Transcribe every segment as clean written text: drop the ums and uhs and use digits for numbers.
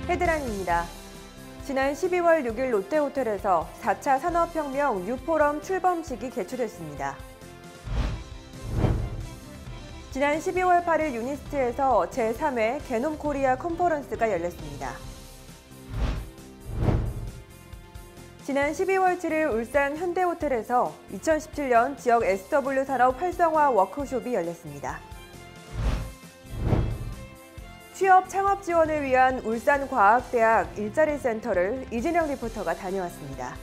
헤드라인입니다. 지난 12월 6일 롯데호텔에서 4차 산업혁명 뉴포럼 출범식이 개최됐습니다. 지난 12월 8일 유니스트에서 제3회 게놈코리아 컨퍼런스가 열렸습니다. 지난 12월 7일 울산 현대호텔에서 2017년 지역 SW 산업 활성화 워크숍이 열렸습니다. 취업 창업 지원을 위한 울산과학대학 일자리 센터를 이진영 리포터가 다녀왔습니다.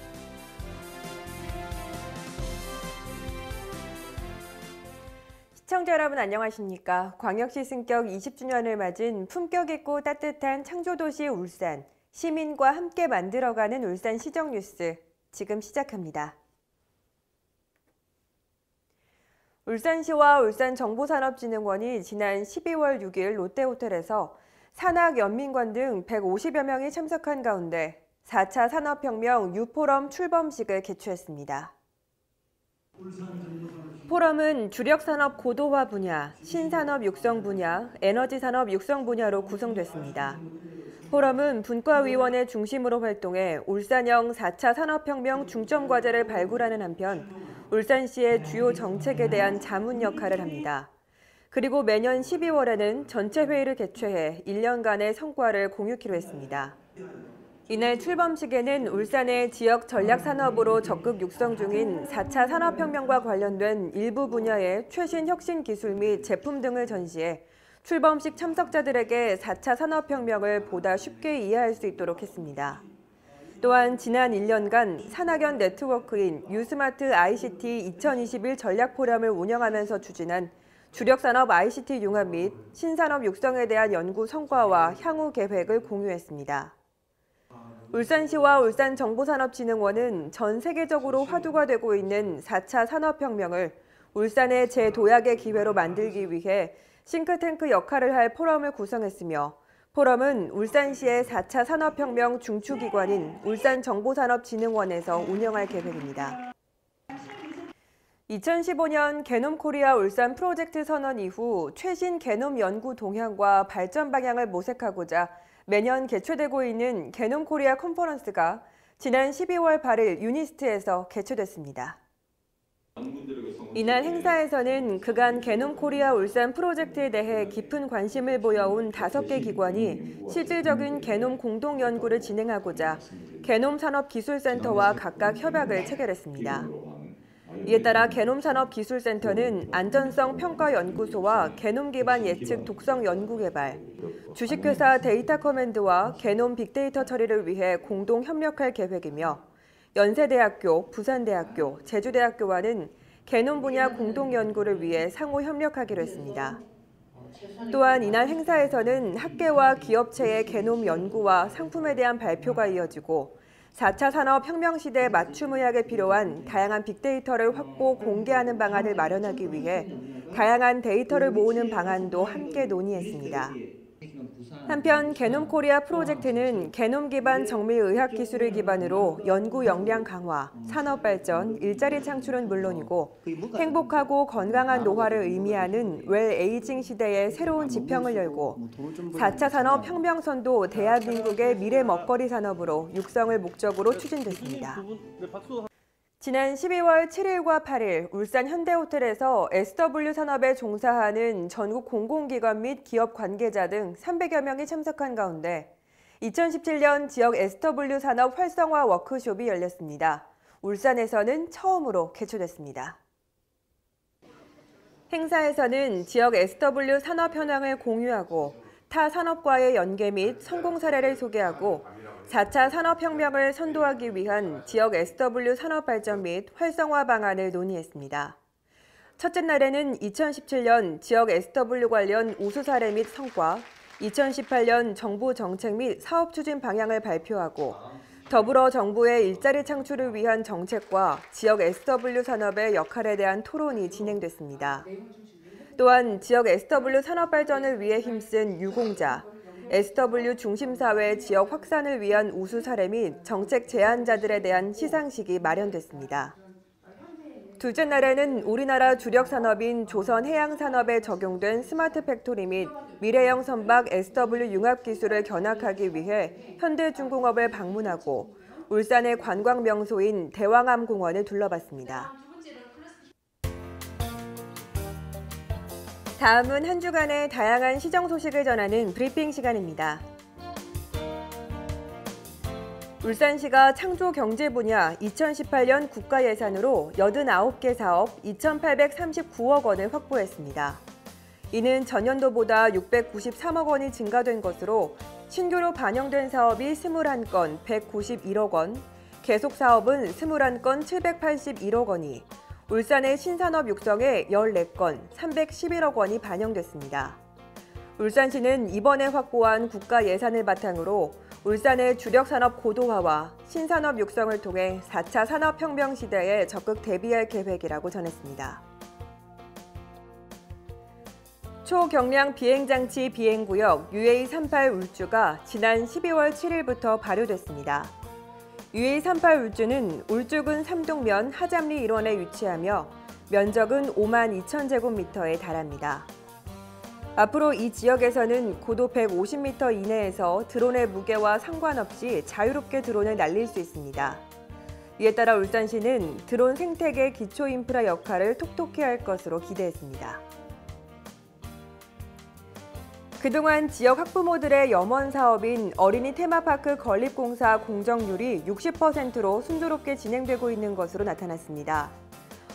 시청자 여러분 안녕하십니까? 광역시 승격 20주년을 맞은 품격 있고 따뜻한 창조도시 울산, 시민과 함께 만들어가는 울산시정 뉴스, 지금 시작합니다. 울산시와 울산정보산업진흥원이 지난 12월 6일 롯데호텔에서 산학연민관 등 150여 명이 참석한 가운데 4차 산업혁명 뉴포럼 출범식을 개최했습니다. 포럼은 주력산업 고도화 분야, 신산업 육성 분야, 에너지산업 육성 분야로 구성됐습니다. 포럼은 분과위원회 중심으로 활동해 울산형 4차 산업혁명 중점과제를 발굴하는 한편 울산시의 주요 정책에 대한 자문 역할을 합니다. 그리고 매년 12월에는 전체 회의를 개최해 1년간의 성과를 공유키로 했습니다. 이날 출범식에는 울산의 지역 전략산업으로 적극 육성 중인 4차 산업혁명과 관련된 일부 분야의 최신 혁신 기술 및 제품 등을 전시해 출범식 참석자들에게 4차 산업혁명을 보다 쉽게 이해할 수 있도록 했습니다. 또한 지난 1년간 산학연 네트워크인 유스마트 ICT 2021 전략포럼을 운영하면서 추진한 주력산업 ICT 융합 및 신산업 육성에 대한 연구 성과와 향후 계획을 공유했습니다. 울산시와 울산정보산업진흥원은 전 세계적으로 화두가 되고 있는 4차 산업혁명을 울산의 재도약의 기회로 만들기 위해 싱크탱크 역할을 할 포럼을 구성했으며 포럼은 울산시의 4차 산업혁명 중추기관인 울산정보산업진흥원에서 운영할 계획입니다. 2015년 게놈코리아 울산 프로젝트 선언 이후 최신 게놈 연구 동향과 발전 방향을 모색하고자 매년 개최되고 있는 게놈코리아 컨퍼런스가 지난 12월 8일 유니스트에서 개최됐습니다. 이날 행사에서는 그간 게놈코리아 울산 프로젝트에 대해 깊은 관심을 보여온 5개 기관이 실질적인 게놈 공동 연구를 진행하고자 게놈산업기술센터와 각각 협약을 체결했습니다. 이에 따라 게놈산업기술센터는 안전성평가연구소와 게놈 기반 예측 독성 연구개발, 주식회사 데이터커맨드와 게놈 빅데이터 처리를 위해 공동 협력할 계획이며 연세대학교, 부산대학교, 제주대학교와는 게놈 분야 공동 연구를 위해 상호 협력하기로 했습니다. 또한 이날 행사에서는 학계와 기업체의 게놈 연구와 상품에 대한 발표가 이어지고 4차 산업혁명 시대 맞춤 의학에 필요한 다양한 빅데이터를 확보, 공개하는 방안을 마련하기 위해 다양한 데이터를 모으는 방안도 함께 논의했습니다. 한편 게놈코리아 프로젝트는 게놈 기반 정밀의학 기술을 기반으로 연구 역량 강화, 산업 발전, 일자리 창출은 물론이고 행복하고 건강한 노화를 의미하는 웰 에이징 시대의 새로운 지평을 열고 4차 산업혁명선도 대한민국의 미래 먹거리 산업으로 육성을 목적으로 추진됐습니다. 지난 12월 7일과 8일 울산 현대호텔에서 SW 산업에 종사하는 전국 공공기관 및 기업 관계자 등 300여 명이 참석한 가운데 2017년 지역 SW 산업 활성화 워크숍이 열렸습니다. 울산에서는 처음으로 개최됐습니다. 행사에서는 지역 SW 산업 현황을 공유하고 타 산업과의 연계 및 성공 사례를 소개하고 4차 산업혁명을 선도하기 위한 지역 SW 산업 발전 및 활성화 방안을 논의했습니다. 첫째 날에는 2017년 지역 SW 관련 우수 사례 및 성과, 2018년 정부 정책 및 사업 추진 방향을 발표하고 더불어 정부의 일자리 창출을 위한 정책과 지역 SW 산업의 역할에 대한 토론이 진행됐습니다. 또한 지역 SW 산업 발전을 위해 힘쓴 유공자, SW 중심사회 지역 확산을 위한 우수 사례 및 정책 제안자들에 대한 시상식이 마련됐습니다. 둘째 날에는 우리나라 주력 산업인 조선해양산업에 적용된 스마트 팩토리 및 미래형 선박 SW 융합 기술을 견학하기 위해 현대중공업을 방문하고 울산의 관광 명소인 대왕암공원을 둘러봤습니다. 다음은 한 주간의 다양한 시정 소식을 전하는 브리핑 시간입니다. 울산시가 창조 경제 분야 2018년 국가 예산으로 89개 사업 2,839억 원을 확보했습니다. 이는 전년도보다 693억 원이 증가된 것으로 신규로 반영된 사업이 21건 191억 원, 계속 사업은 21건 781억 원이, 울산의 신산업 육성에 14건 311억 원이 반영됐습니다. 울산시는 이번에 확보한 국가 예산을 바탕으로 울산의 주력 산업 고도화와 신산업 육성을 통해 4차 산업혁명 시대에 적극 대비할 계획이라고 전했습니다. 초경량 비행장치 비행구역 UA38 울주가 지난 12월 7일부터 발효됐습니다. UA38 울주는 울주군 삼동면 하잠리 일원에 위치하며 면적은 5만 2천 제곱미터에 달합니다. 앞으로 이 지역에서는 고도 150m 이내에서 드론의 무게와 상관없이 자유롭게 드론을 날릴 수 있습니다. 이에 따라 울산시는 드론 생태계 기초 인프라 역할을 톡톡히 할 것으로 기대했습니다. 그동안 지역 학부모들의 염원 사업인 어린이 테마파크 건립공사 공정률이 60%로 순조롭게 진행되고 있는 것으로 나타났습니다.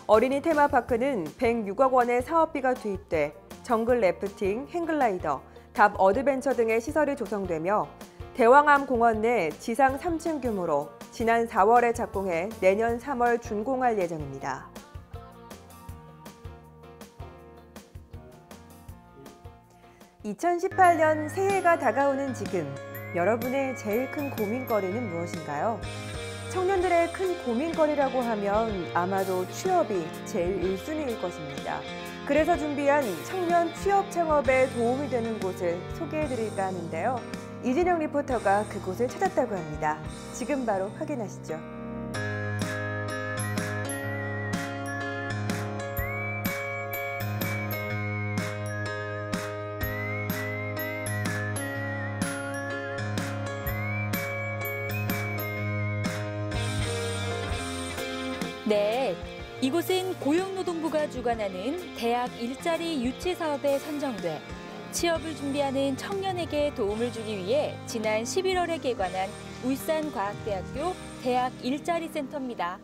어린이 테마파크는 106억 원의 사업비가 투입돼 정글 래프팅, 행글라이더, 답 어드벤처 등의 시설이 조성되며 대왕암 공원 내 지상 3층 규모로 지난 4월에 착공해 내년 3월 준공할 예정입니다. (2018년) 새해가 다가오는 지금, 여러분의 제일 큰 고민거리는 무엇인가요? 청년들의 큰 고민거리라고 하면 아마도 취업이 제일 1순위일 것입니다. 그래서 준비한 청년 취업 창업에 도움이 되는 곳을 소개해드릴까 하는데요. 이진영 리포터가 그곳을 찾았다고 합니다. 지금 바로 확인하시죠. 네, 이곳은 고용노동부가 주관하는 대학 일자리 유치 사업에 선정돼 취업을 준비하는 청년에게 도움을 주기 위해 지난 11월에 개관한 울산과학대학교 대학 일자리 센터입니다.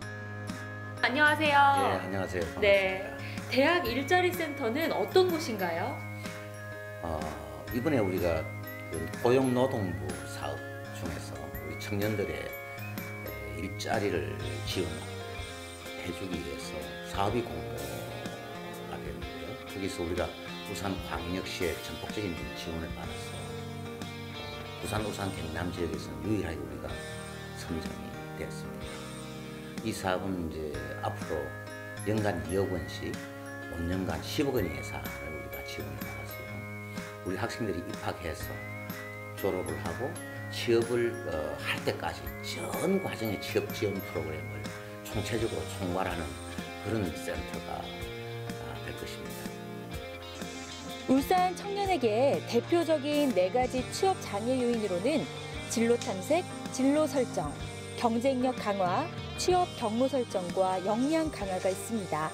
안녕하세요. 네, 안녕하세요. 네, 대학 일자리 센터는 어떤 곳인가요? 이번에 우리가 그 고용노동부 사업 중에서 우리 청년들의 일자리를 지원해주기 위해서 사업이 공모가 되는데요. 거기서 우리가 울산광역시의 전폭적인 지원을 받아서 울산 경남 지역에서는 유일하게 우리가 선정이 되었습니다. 이 사업은 이제 앞으로 연간 2억 원씩 5년간 10억 원의 예산을 우리가 지원을 받았어요. 우리 학생들이 입학해서 졸업을 하고 취업을 할 때까지 전 과정의 취업 지원 프로그램을 총체적으로 총괄하는 그런 센터가 될 것입니다. 울산 청년에게 대표적인 4가지 취업 장애 요인으로는 진로 탐색, 진로 설정, 경쟁력 강화, 취업 경로 설정과 역량 강화가 있습니다.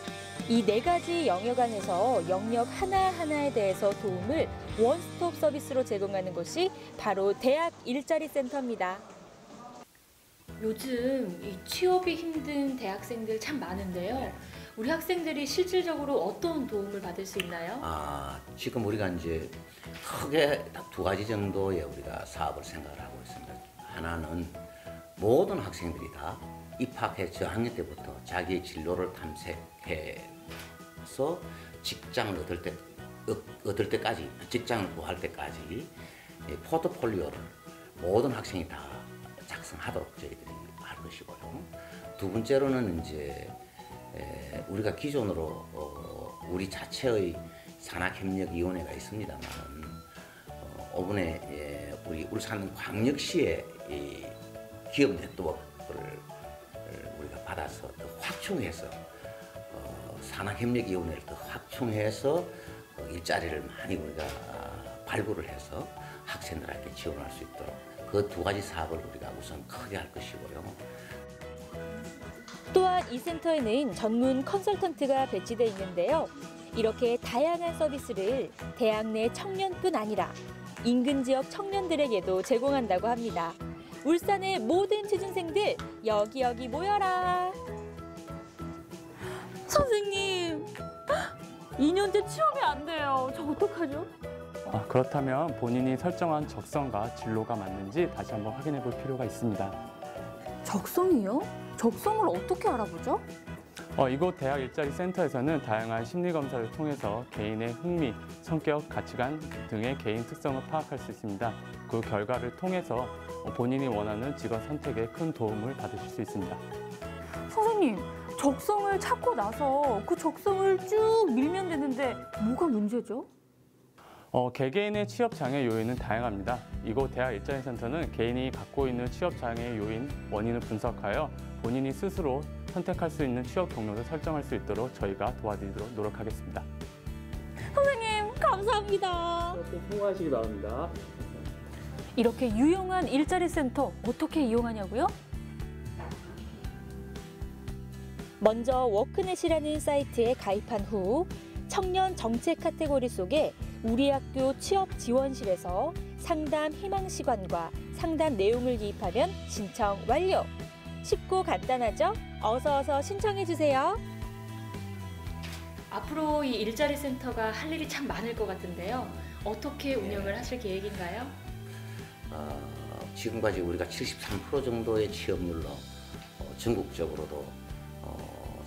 이 4가지 영역 안에서 영역 하나하나에 대해서 도움을 원스톱 서비스로 제공하는 곳이 바로 대학 일자리 센터입니다. 요즘 이 취업이 힘든 대학생들 참 많은데요. 우리 학생들이 실질적으로 어떤 도움을 받을 수 있나요? 지금 우리가 이제 크게 딱 2가지 정도의 우리가 사업을 생각을 하고 있습니다. 하나는 모든 학생들이 다 입학해 저학년 때부터 자기의 진로를 탐색해서 직장을 얻을 때까지, 직장을 구할 때까지 포트폴리오를 모든 학생이 다 작성하도록 저희들이 할 것이고요. 2번째로는 이제 우리가 기존으로 우리 자체의 산학협력위원회가 있습니다만 이번에 우리 울산광역시의 기업 네트워크를 우리가 받아서 더 확충해서 산학협력위원회를 더 확충해서 일자리를 많이 우리가 발굴을 해서 학생들에게 지원할 수 있도록 그 두 가지 사업을 우리가 우선 크게 할 것이고요. 또한 이 센터에는 전문 컨설턴트가 배치돼 있는데요. 이렇게 다양한 서비스를 대학 내 청년뿐 아니라 인근 지역 청년들에게도 제공한다고 합니다. 울산의 모든 취준생들 여기 모여라. 선생님, 2년째 취업이 안 돼요. 저 어떡하죠? 그렇다면 본인이 설정한 적성과 진로가 맞는지 다시 한번 확인해 볼 필요가 있습니다. 적성이요? 적성을 어떻게 알아보죠? 이곳 대학 일자리 센터에서는 다양한 심리 검사를 통해서 개인의 흥미, 성격, 가치관 등의 개인 특성을 파악할 수 있습니다. 그 결과를 통해서 본인이 원하는 직업 선택에 큰 도움을 받으실 수 있습니다. 선생님, 적성을 찾고 나서 그 적성을 쭉 밀면 되는데 뭐가 문제죠? 개개인의 취업 장애 요인은 다양합니다. 이곳 대학 일자리 센터는 개인이 갖고 있는 취업 장애 요인 원인을 분석하여 본인이 스스로 선택할 수 있는 취업 경로를 설정할 수 있도록 저희가 도와드리도록 노력하겠습니다. 선생님, 감사합니다. 꼭 통과하시기 바랍니다. 이렇게 유용한 일자리 센터 어떻게 이용하냐고요? 먼저 워크넷이라는 사이트에 가입한 후 청년 정책 카테고리 속에 우리 학교 취업 지원실에서 상담 희망 시간과 상담 내용을 기입하면 신청 완료. 쉽고 간단하죠? 어서 신청해 주세요. 앞으로 이 일자리 센터가 할 일이 참 많을 것 같은데요. 어떻게 운영을 하실 계획인가요? 지금까지 우리가 73% 정도의 취업률로 전국적으로도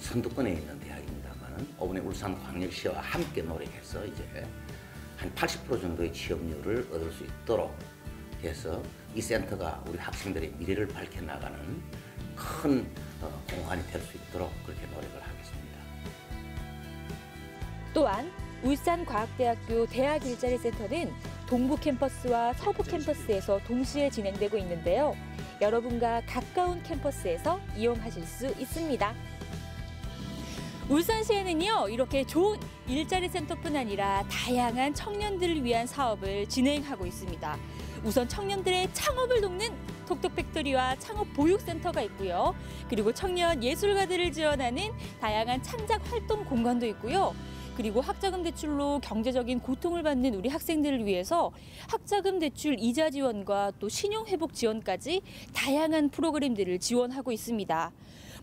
선두권에 있는 대학입니다만 이번에 울산광역시와 함께 노력해서 이제 한 80% 정도의 취업률을 얻을 수 있도록 해서 이 센터가 우리 학생들의 미래를 밝혀나가는 큰 공간이 될 수 있도록 그렇게 노력을 하겠습니다. 또한 울산과학대학교 대학일자리센터는 동부 캠퍼스와 서부 캠퍼스에서 동시에 진행되고 있는데요. 여러분과 가까운 캠퍼스에서 이용하실 수 있습니다. 울산시에는요, 이렇게 좋은 일자리 센터뿐 아니라 다양한 청년들을 위한 사업을 진행하고 있습니다. 우선 청년들의 창업을 돕는 톡톡팩토리와 창업보육센터가 있고요. 그리고 청년 예술가들을 지원하는 다양한 창작 활동 공간도 있고요. 그리고 학자금 대출로 경제적인 고통을 받는 우리 학생들을 위해서 학자금 대출 이자 지원과 또 신용회복 지원까지 다양한 프로그램들을 지원하고 있습니다.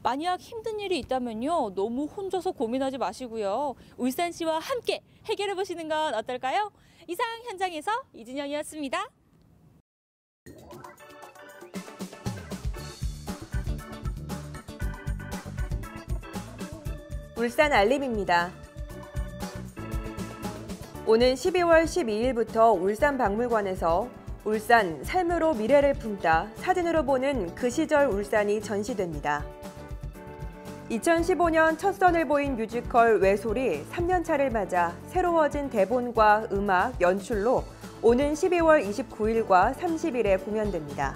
만약 힘든 일이 있다면요, 너무 혼자서 고민하지 마시고요. 울산시와 함께 해결해 보시는 건 어떨까요? 이상 현장에서 이진영이었습니다. 울산 알림입니다. 오는 12월 12일부터 울산박물관에서 울산 삶으로 미래를 품다 사진으로 보는 그 시절 울산이 전시됩니다. 2015년 첫 선을 보인 뮤지컬 외솔이 3년차를 맞아 새로워진 대본과 음악, 연출로 오는 12월 29일과 30일에 공연됩니다.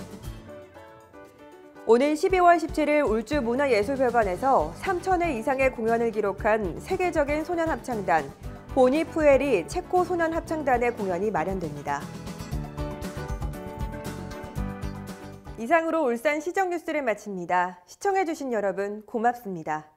오는 12월 17일 울주문화예술회관에서 3,000회 이상의 공연을 기록한 세계적인 소년합창단 보니푸엘이 체코 소년합창단의 공연이 마련됩니다. 이상으로 울산 시정뉴스를 마칩니다. 시청해주신 여러분 고맙습니다.